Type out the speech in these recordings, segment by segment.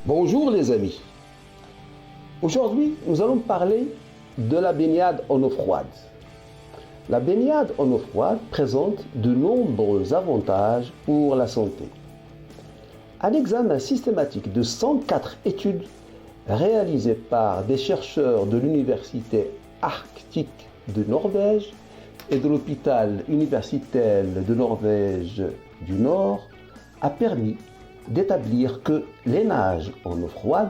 Bonjour les amis. Aujourd'hui, nous allons parler de la baignade en eau froide. La baignade en eau froide présente de nombreux avantages pour la santé. Un examen systématique de 104 études réalisées par des chercheurs de l'Université arctique de Norvège et de l'hôpital universitaire de Norvège du Nord a permis d'établir que les nages en eau froide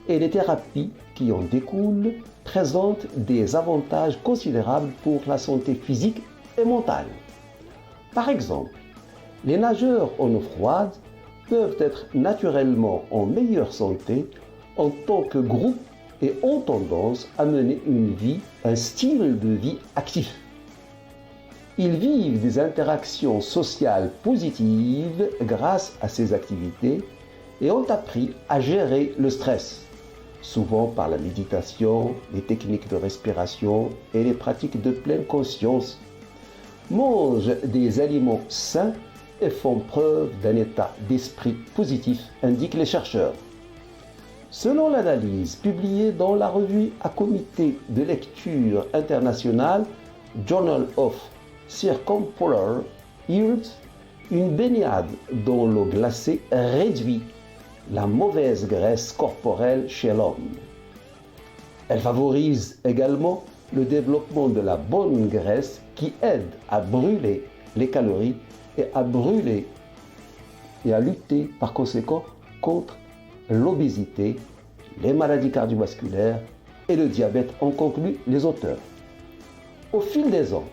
et les thérapies qui en découlent présentent des avantages considérables pour la santé physique et mentale. Par exemple, les nageurs en eau froide peuvent être naturellement en meilleure santé en tant que groupe et ont tendance à mener un style de vie actif. Ils vivent des interactions sociales positives grâce à ces activités et ont appris à gérer le stress, souvent par la méditation, les techniques de respiration et les pratiques de pleine conscience. Mangent des aliments sains et font preuve d'un état d'esprit positif, indiquent les chercheurs. Selon l'analyse publiée dans la revue à comité de lecture internationale Journal of Circumpolar Health, une baignade dans l'eau glacée réduit la mauvaise graisse corporelle chez l'homme. Elle favorise également le développement de la bonne graisse qui aide à brûler les calories et à lutter par conséquent contre l'obésité, les maladies cardiovasculaires et le diabète, ont conclu les auteurs. Au fil des ans,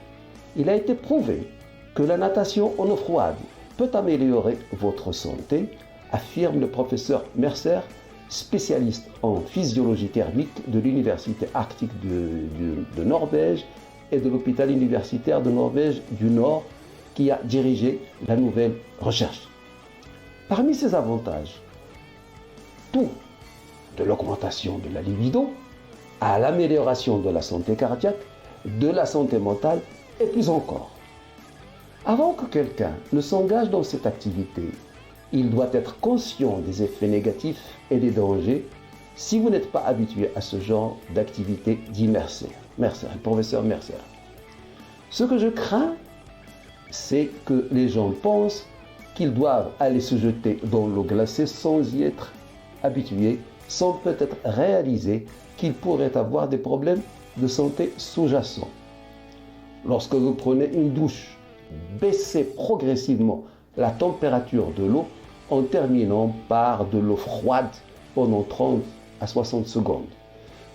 il a été prouvé que la natation en eau froide peut améliorer votre santé, affirme le professeur Mercer, spécialiste en physiologie thermique de l'Université arctique de Norvège et de l'hôpital universitaire de Norvège du Nord, qui a dirigé la nouvelle recherche. Parmi ces avantages, tout de l'augmentation de la libido à l'amélioration de la santé cardiaque, de la santé mentale et plus encore. Avant que quelqu'un ne s'engage dans cette activité, il doit être conscient des effets négatifs et des dangers si vous n'êtes pas habitué à ce genre d'activité, dit Mercer, le professeur Mercer. Ce que je crains, c'est que les gens pensent qu'ils doivent aller se jeter dans l'eau glacée sans y être habitués, sans peut-être réaliser qu'ils pourraient avoir des problèmes de santé sous-jacents. Lorsque vous prenez une douche, baissez progressivement la température de l'eau en terminant par de l'eau froide pendant 30 à 60 secondes.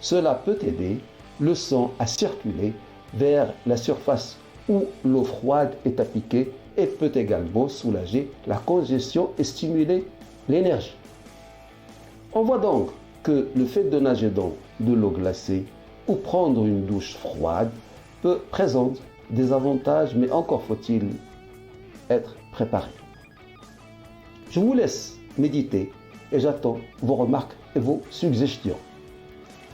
Cela peut aider le sang à circuler vers la surface où l'eau froide est appliquée et peut également soulager la congestion et stimuler l'énergie. On voit donc que le fait de nager dans de l'eau glacée ou prendre une douche froide présente des avantages, mais encore faut-il être préparé. Je vous laisse méditer et j'attends vos remarques et vos suggestions.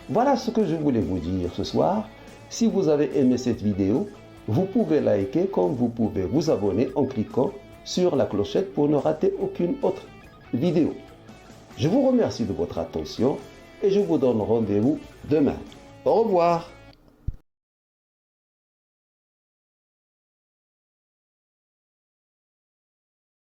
Voilà ce que je voulais vous dire ce soir. Si vous avez aimé cette vidéo, vous pouvez liker comme vous pouvez vous abonner en cliquant sur la clochette pour ne rater aucune autre vidéo. Je vous remercie de votre attention et je vous donne rendez-vous demain. Au revoir.